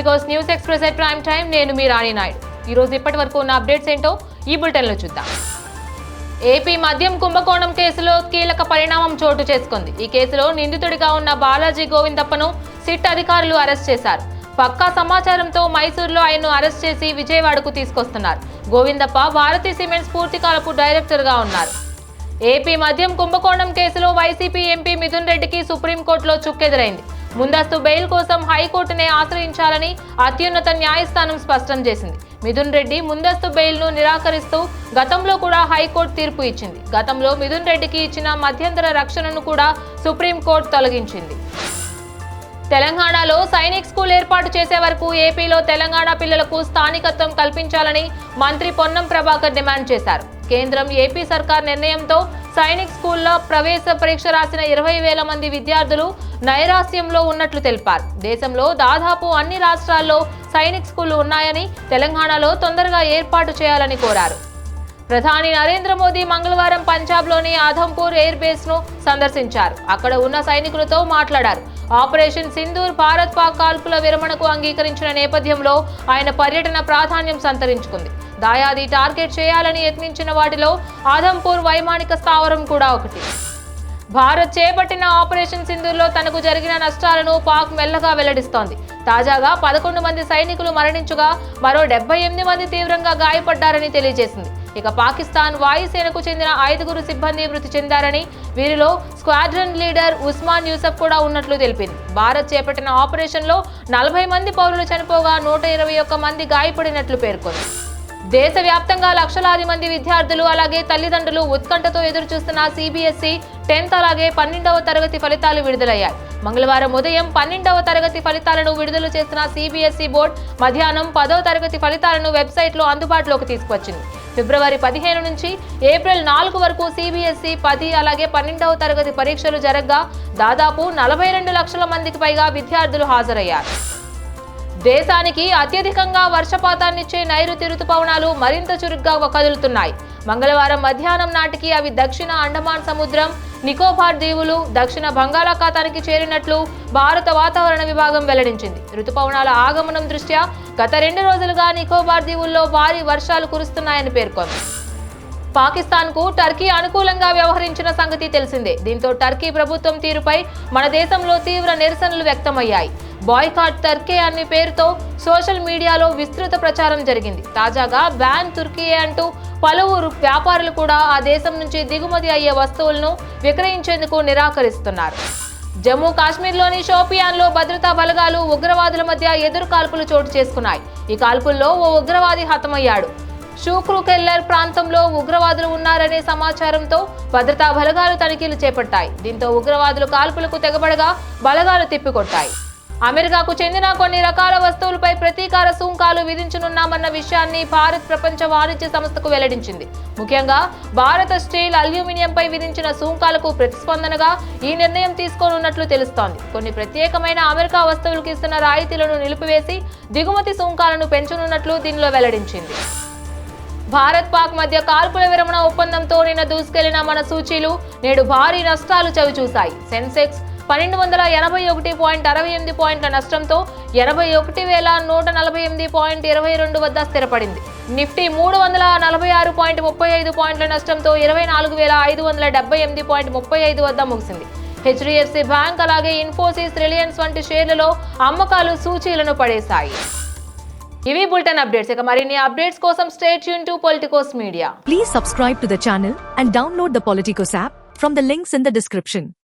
Politicos news express at prime time నేను మీ రాణి నాయుడు. ఈ రోజు ఇప్పటి వరకు ఉన్న అప్డేట్స్ ఏంటో ఈ బులెటిన్లో చూద్దాం. ఏపీ మద్యం కుంభకోణం కేసులో కీలక పరిణామం చోటు చేసుకుంది. ఈ కేసులో నిందితుడిగా ఉన్న బాలాజీ గోవిందప్పను సిట్ అధికారులు అరెస్ట్ చేశారు. పక్కా సమాచారంతో మైసూరులో ఆయన్ను అరెస్ట్ చేసి విజయవాడకు తీసుకొస్తున్నారు. గోవిందప్ప భారతీ సిమెంట్స్ పూర్తికాలపు డైరెక్టర్గా ఉన్నారు. ఏపీ మద్యం కుంభకోణం కేసులో వైసీపీ ఎంపీ మిథున్ రెడ్డికి సుప్రీంకోర్టులో చుక్కెదురైంది. ముందస్తు బెయిల్ కోసం హైకోర్టునే ఆశ్రయించాలని అత్యున్నత న్యాయస్థానం స్పష్టం చేసింది. మిథున్ రెడ్డి ముందస్తు బెయిల్ను నిరాకరిస్తూ గతంలో కూడా హైకోర్టు తీర్పు ఇచ్చింది. గతంలో మిథున్ రెడ్డికి ఇచ్చిన మధ్యంతర రక్షణను కూడా సుప్రీంకోర్టు తొలగించింది. తెలంగాణలో సైనిక్ స్కూల్ ఏర్పాటు చేసే వరకు ఏపీలో తెలంగాణ పిల్లలకు స్థానికత్వం కల్పించాలని మంత్రి పొన్నం ప్రభాకర్ డిమాండ్ చేశారు. కేంద్రం ఏపీ సర్కార్ నిర్ణయంతో సైనిక్ స్కూల్లో ప్రవేశ పరీక్ష రాసిన 20,000 మంది విద్యార్థులు నైరాశ్యంలో ఉన్నట్లు తెలిపారు. దేశంలో దాదాపు అన్ని రాష్ట్రాల్లో సైనిక్ స్కూళ్లు ఉన్నాయని, తెలంగాణలో తొందరగా ఏర్పాటు చేయాలని కోరారు. ప్రధాని నరేంద్ర మోదీ మంగళవారం పంజాబ్లోని ఆధంపూర్ ఎయిర్ బేస్ ను సందర్శించారు. అక్కడ ఉన్న సైనికులతో మాట్లాడారు. ఆపరేషన్ సింధూర్ భారత్ పాక్ కాల్పుల విరమణకు అంగీకరించిన నేపథ్యంలో ఆయన పర్యటన ప్రాధాన్యం సంతరించుకుంది. దాయాది టార్గెట్ చేయాలని యత్నించిన వాటిలో ఆధంపూర్ వైమానిక స్థావరం కూడా ఒకటి. భారత్ చేపట్టిన ఆపరేషన్ సింధూర్లో తనకు జరిగిన నష్టాలను పాక్ మెల్లగా వెల్లడిస్తోంది. తాజాగా 11 మంది సైనికులు మరణించగా మరో 78 మంది తీవ్రంగా గాయపడ్డారని తెలియజేసింది. ఇక పాకిస్తాన్ వాయుసేనకు చెందిన 5 సిబ్బంది మృతి చెందారని, వీరిలో స్క్వాడ్రన్ లీడర్ ఉస్మాన్ యూసఫ్ కూడా ఉన్నట్లు తెలిపింది. భారత్ చేపట్టిన ఆపరేషన్లో 40 మంది పౌరులు చనిపోగా 121 మంది గాయపడినట్లు పేర్కొంది. దేశవ్యాప్తంగా లక్షలాది మంది విద్యార్థులు అలాగే తల్లిదండ్రులు ఉత్కంఠతో ఎదురుచూస్తున్న సిబిఎస్ఈ 10th అలాగే 12వ తరగతి ఫలితాలు విడుదలయ్యాయి. మంగళవారం ఉదయం 12వ తరగతి ఫలితాలను విడుదల చేసిన సిబిఎస్ఈ బోర్డు మధ్యాహ్నం 10వ తరగతి ఫలితాలను వెబ్సైట్లో అందుబాటులోకి తీసుకువచ్చింది. ఫిబ్రవరి 15 నుంచి ఏప్రిల్ 4 వరకు సిబిఎస్ఈ 10 అలాగే 12వ తరగతి పరీక్షలు జరగగా దాదాపు 42 లక్షల మందికి పైగా విద్యార్థులు హాజరయ్యారు. దేశానికి అత్యధికంగా వర్షపాతాన్నిచ్చే నైరుతి రుతుపవనాలు మరింత చురుగ్గా కదులుతున్నాయి. మంగళవారం మధ్యాహ్నం నాటికి అవి దక్షిణ అండమాన్ సముద్రం, నికోబార్ దీవులు, దక్షిణ బంగాళాఖాతానికి చేరినట్లు భారత వాతావరణ విభాగం వెల్లడించింది. రుతుపవనాల ఆగమనం దృష్ట్యా గత 2 రోజులుగా నికోబార్ దీవుల్లో భారీ వర్షాలు కురుస్తున్నాయని పేర్కొంది. పాకిస్తాన్కు టర్కీ అనుకూలంగా వ్యవహరించిన సంగతి తెలిసిందే. దీంతో టర్కీ ప్రభుత్వం తీరుపై మన దేశంలో తీవ్ర నిరసనలు వ్యక్తమయ్యాయి. బాయ్కాట్ టర్కీ అనే పేరుతో సోషల్ మీడియాలో విస్తృత ప్రచారం జరిగింది. తాజాగా బ్యాన్ తుర్కీయే అంటూ పలువురు వ్యాపారులు కూడా ఆ దేశం నుంచి దిగుమతి అయ్యే వస్తువులను విక్రయించేందుకు నిరాకరిస్తున్నారు. జమ్మూ కాశ్మీర్లోని షోపియాన్లో భద్రతా బలగాలు ఉగ్రవాదుల మధ్య ఎదురు కాల్పులు చోటు చేసుకున్నాయి. ఈ కాల్పుల్లో ఓ ఉగ్రవాది హతమయ్యాడు. షూక్రుకెల్లర్ ప్రాంతంలో ఉగ్రవాదులు ఉన్నారనే సమాచారంతో భద్రతా బలగాలు తనిఖీలు చేపట్టాయి. దీంతో ఉగ్రవాదులు కాల్పులకు తెగబడగా బలగాలు తిప్పికొట్టాయి. అమెరికాకు చెందిన కొన్ని రకాల వస్తువులపై ప్రతీకార సుంకాలు విధించనున్నామన్న విషయాన్ని భారత్ ప్రపంచ వాణిజ్య సంస్థకు వెల్లడించింది. ముఖ్యంగా భారత స్టీల్, అల్యూమినియంపై విధించిన సుంకాలకు ప్రతిస్పందనగా ఈ నిర్ణయం తీసుకోనున్నట్లు తెలుస్తోంది. కొన్ని ప్రత్యేకమైన అమెరికా వస్తువులకు ఇస్తున్న రాయితీలను నిలిపివేసి దిగుమతి సుంకాలను పెంచనున్నట్లు దీనిలో వెల్లడించింది. భారత్ పాక్ మధ్య కాల్పుల విరమణ ఒప్పందంతో నిన్న దూసుకెళ్లిన మన సూచీలు నేడు భారీ నష్టాలు చవిచూశాయి. సెన్సెక్స్ 1281.68 పాయింట్ల నష్టంతో 81,148.22 వద్ద స్థిరపడింది. నిఫ్టీ 346.35 పాయింట్ల నష్టంతో 24,578.35 వద్ద ముగిసింది. హెచ్డిఎఫ్సి బ్యాంక్ అలాగే ఇన్ఫోసిస్, రిలయన్స్ వంటి షేర్లలో అమ్మకాలు సూచీలను పడేశాయి. ఇవి బులెటిన్ అప్డేట్స్. ఇక మరిన్ని అప్డేట్స్ కోసం stay tune to Politicos media. Please subscribe to the channel and download the Politicos app from the links in the description.